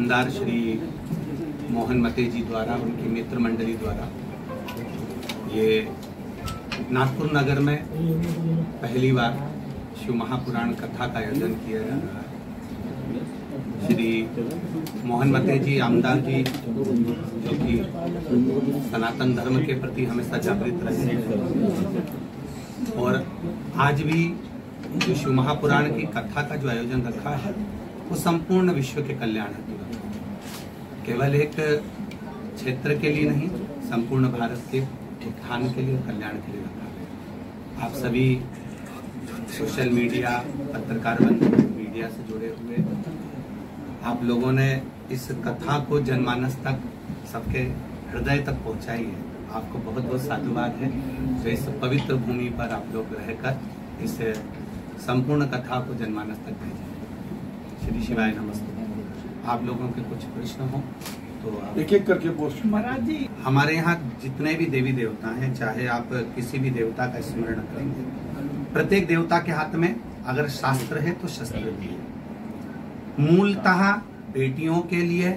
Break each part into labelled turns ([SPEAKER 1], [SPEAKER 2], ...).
[SPEAKER 1] आमदार श्री मोहन मते जी द्वारा, उनकी मित्र मंडली द्वारा ये नागपुर नगर में पहली बार शिव महापुराण कथा का आयोजन किया जा रहा है। श्री मोहन मते जी आमदार जी, जो कि सनातन धर्म के प्रति हमेशा जागृत रहे हैं, और आज भी जो शिव महापुराण की कथा का जो आयोजन रखा है वो संपूर्ण विश्व के कल्याण हेतु रखा है। केवल एक क्षेत्र के लिए नहीं, संपूर्ण भारत के उत्थान के लिए, कल्याण के लिए रखा है। आप सभी सोशल मीडिया, पत्रकार बंधु, मीडिया से जुड़े हुए आप लोगों ने इस कथा को जनमानस तक, सबके हृदय तक पहुंचाई है। आपको बहुत बहुत साधुवाद है जो इस पवित्र भूमि पर आप लोग रहकर इस संपूर्ण कथा को जनमानस तक भेजें। श्री शिवाय नमस्ते। आप लोगों के कुछ प्रश्न हो तो
[SPEAKER 2] एक एक करके पोस्ट।
[SPEAKER 3] महाराज जी,
[SPEAKER 1] हमारे यहाँ जितने भी देवी देवता हैं, चाहे आप किसी भी देवता का स्मरण करेंगे, प्रत्येक देवता के हाथ में अगर शास्त्र है तो शस्त्र भी है। मूलतः बेटियों के लिए,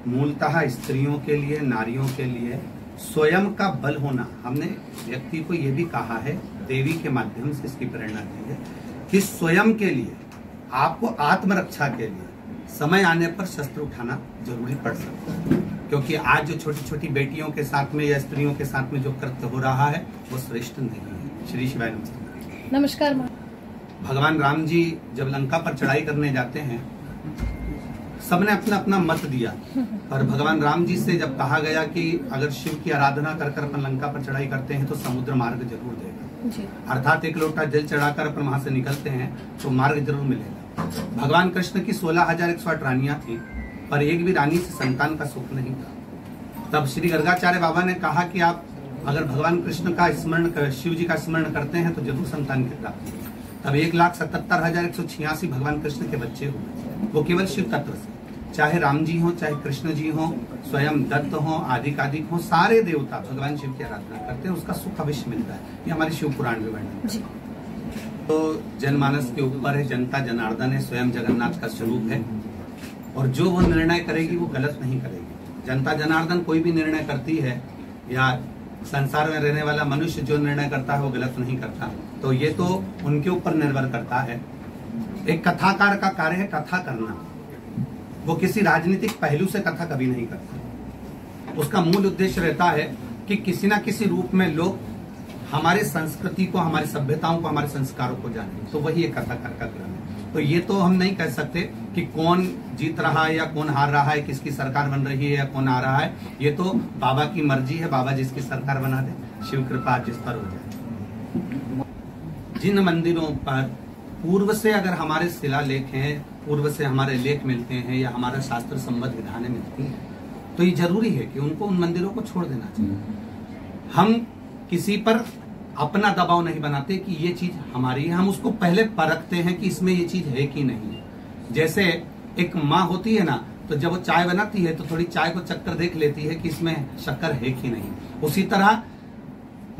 [SPEAKER 1] मूलतः स्त्रियों के लिए, नारियों के लिए स्वयं का बल होना, हमने व्यक्ति को यह भी कहा है, देवी के माध्यम से इसकी प्रेरणा दी है कि स्वयं के लिए, आपको आत्मरक्षा के लिए समय आने पर शस्त्र उठाना जरूरी पड़ सकता है। क्योंकि आज जो छोटी छोटी बेटियों के साथ में या स्त्रियों के साथ में जो कृत्य हो रहा है वो श्रेष्ठ नहीं है। श्री शिवाय नमस्ते।
[SPEAKER 3] नमस्कार।
[SPEAKER 1] भगवान राम जी जब लंका पर चढ़ाई करने जाते हैं, सबने अपना अपना मत दिया, पर भगवान राम जी से जब कहा गया कि अगर शिव की आराधना कर कर अपन लंका पर चढ़ाई करते हैं तो समुद्र मार्ग जरूर देगा, अर्थात एक लोटा जल चढ़ाकर अपन वहां से निकलते हैं तो मार्ग जरूर मिलेगा। भगवान कृष्ण की 16,108 रानियां थी, पर एक भी रानी से संतान का सुख नहीं था। तब श्री गर्गाचार्य बाबा ने कहा कि आप अगर भगवान कृष्ण का स्मरण, शिव जी का स्मरण करते हैं तो जरूर संतान की प्राप्ति। तब 1,77,186 भगवान कृष्ण के बच्चे हुए, वो केवल शिव तत्व से। चाहे राम जी हो, चाहे कृष्ण जी हो, स्वयं दत्त हो, आदिकादिक हो, सारे देवता भगवान शिव की आराधना करते हैं, उसका सुख अवश्य मिलता है। ये हमारे शिव पुराण में वर्णन। तो जनमानस के ऊपर है, जनता जनार्दन है, स्वयं जगन्नाथ का स्वरूप है, और जो वो निर्णय करेगी वो गलत नहीं करेगी। जनता जनार्दन कोई भी निर्णय करती है, या संसार में रहने वाला मनुष्य जो निर्णय करता है वो गलत नहीं करता। तो ये तो उनके ऊपर निर्भर करता है। एक कथाकार का कार्य है कथा करना, वो किसी राजनीतिक पहलू से कथा कभी नहीं करता। उसका मूल उद्देश्य रहता है कि किसी ना किसी रूप में लोग हमारे संस्कृति को, हमारी सभ्यताओं को, हमारे संस्कारों को जाने, तो वही एक कथाकार का काम है। तो ये तो हम नहीं कह सकते कि कौन जीत रहा है या कौन हार रहा है, किसकी सरकार बन रही है या कौन आ रहा है। ये तो बाबा की मर्जी है, बाबा जिसकी सरकार बना दे, शिव कृपा जिस पर हो जाए। जिन मंदिरों पर पूर्व से अगर हमारे शिलालेख हैं, पूर्व से हमारे लेख मिलते हैं या हमारा शास्त्र संबद्ध विधानें मिलती हैं, तो ये जरूरी है कि उनको, उन मंदिरों को छोड़ देना चाहिए। हम किसी पर अपना दबाव नहीं बनाते कि ये चीज हमारी है, हम उसको पहले परखते हैं कि इसमें ये चीज है कि नहीं है। जैसे एक माँ होती है ना, तो जब वो चाय बनाती है तो थोड़ी चाय को चक्कर देख लेती है कि इसमें शक्कर है कि नहीं। उसी तरह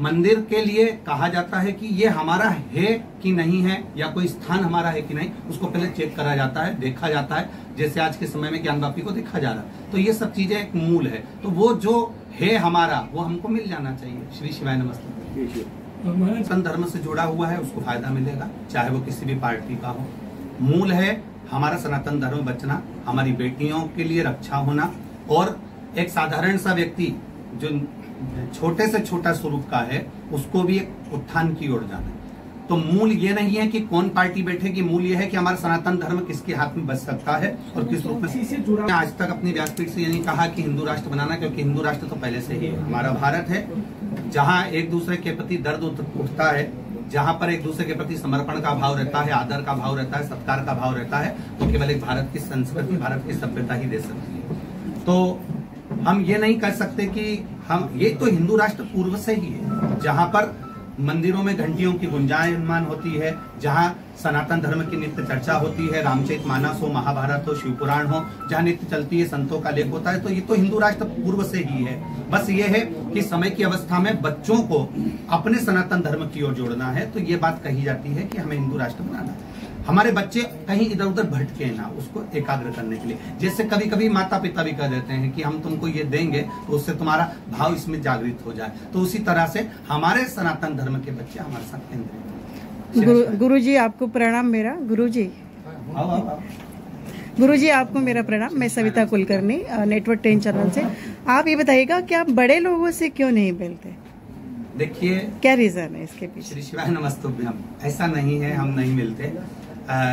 [SPEAKER 1] मंदिर के लिए कहा जाता है कि ये हमारा है कि नहीं है, या कोई स्थान हमारा है कि नहीं, उसको पहले चेक करा जाता है, देखा जाता है। जैसे आज के समय में ज्ञानवापी को देखा जा रहा है, तो ये सब चीजें एक मूल है। तो वो जो है हमारा, वो हमको मिल जाना चाहिए। श्री शिवाय नमस्ते। सनातन धर्म से जुड़ा हुआ है, उसको फायदा मिलेगा, चाहे वो किसी भी पार्टी का हो। मूल है हमारा सनातन धर्म बचना, हमारी बेटियों के लिए रक्षा होना, और एक साधारण सा व्यक्ति जो छोटे से छोटा स्वरूप का है, उसको भी एक उत्थान की ओर जाना है। तो मूल ये नहीं है कि कौन पार्टी बैठेगी, मूल ये है कि हमारा सनातन धर्म किसके हाथ में बच सकता है और किस रूप में। आज तक अपनी व्यासपीठ से ये नहीं कहा कि हिंदू राष्ट्र बनाना, क्योंकि हिंदू राष्ट्र तो पहले से ही है। हमारा भारत है जहाँ एक दूसरे के प्रति दर्द उठता है, जहाँ पर एक दूसरे के प्रति समर्पण का भाव रहता है, आदर का भाव रहता है, सत्कार का भाव रहता है, तो केवल एक भारत की संस्कृति, भारत की सभ्यता ही दे सकती है। तो हम ये नहीं कह सकते कि हम, ये तो हिंदू राष्ट्र पूर्व से ही है, जहाँ पर मंदिरों में घंटियों की गुंजायमान होती है, जहाँ सनातन धर्म की नित्य चर्चा होती है, रामचरितमानस हो, महाभारत हो, शिव पुराण हो, जहाँ नित्य चलती है, संतों का लेख होता है। तो ये तो हिंदू राष्ट्र पूर्व से ही है। बस ये है कि समय की अवस्था में बच्चों को अपने सनातन धर्म की ओर जोड़ना है। तो ये बात कही जाती है कि हमें हिंदू राष्ट्र बनाना है। हमारे बच्चे कहीं इधर उधर भटके ना, उसको एकाग्र करने के लिए। जैसे कभी कभी माता पिता भी कह देते हैं कि हम तुमको ये देंगे तो उससे तुम्हारा भाव इसमें जागृत हो जाए। तो उसी तरह से हमारे सनातन धर्म के बच्चे हमारे साथ केंद्रित।
[SPEAKER 2] गुरुजी आपको प्रणाम मेरा। गुरुजी आपको मेरा प्रणाम। मैं सविता कुलकर्णी, नेटवर्क 10 चैनल से। आप ये बताइएगा कि आप बड़े लोगों से क्यों नहीं मिलते?
[SPEAKER 1] देखिए
[SPEAKER 2] क्या रीजन है इसके पीछे?
[SPEAKER 1] श्री शिवाय नमस्तुभ्यम। ऐसा नहीं है हम नहीं मिलते।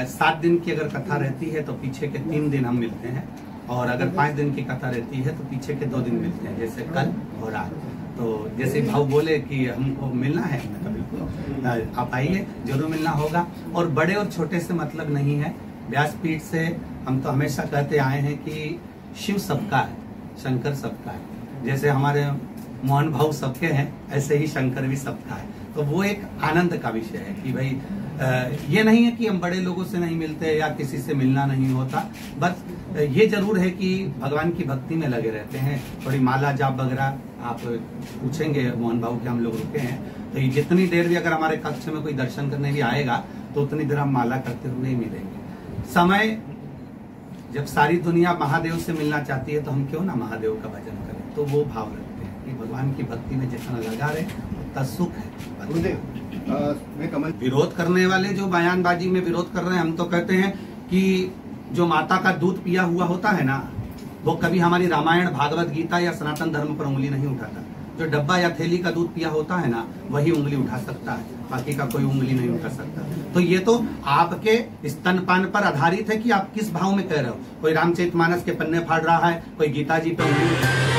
[SPEAKER 1] 7 दिन की अगर कथा रहती है तो पीछे के 3 दिन हम मिलते हैं, और अगर 5 दिन की कथा रहती है तो पीछे के 2 दिन मिलते हैं, जैसे कल और आज। तो जैसे भाव बोले कि हमको मिलना है, तो बिल्कुल आप आइए, जरूर मिलना होगा। और बड़े और छोटे से मतलब नहीं है। व्यासपीठ से हम तो हमेशा कहते आए हैं कि शिव सबका है, शंकर सबका है। जैसे हमारे मोहन भाव सबके हैं, ऐसे ही शंकर भी सबका है। तो वो एक आनंद का विषय है कि भाई ये नहीं है कि हम बड़े लोगों से नहीं मिलते या किसी से मिलना नहीं होता। बस ये जरूर है कि भगवान की भक्ति में लगे रहते हैं। थोड़ी माला जाप वगैरह आप पूछेंगे मोहन भाव के, हम लोग रुके हैं तो ये जितनी देर भी अगर हमारे कक्ष में कोई दर्शन करने भी आएगा तो उतनी देर हम माला करते हुए ही मिलेंगे। समय जब सारी दुनिया महादेव से मिलना चाहती है तो हम क्यों ना महादेव का भजन करें। तो वो भाव रखते हैं कि भगवान की भक्ति में जितना लगा रहे उतना सुख है। विरोध करने वाले जो बयानबाजी में विरोध कर रहे हैं, हम तो कहते हैं कि जो माता का दूध पिया हुआ होता है ना, वो कभी हमारी रामायण, भागवत गीता या सनातन धर्म पर उंगली नहीं उठाता। जो डब्बा या थैली का दूध पिया होता है ना, वही उंगली उठा सकता है, बाकी का कोई उंगली नहीं उठा सकता। तो ये तो आपके स्तनपान पर आधारित है कि आप किस भाव में कह रहे हो। कोई रामचरितमानस के पन्ने फाड़ रहा है, कोई गीता जी पे उंगली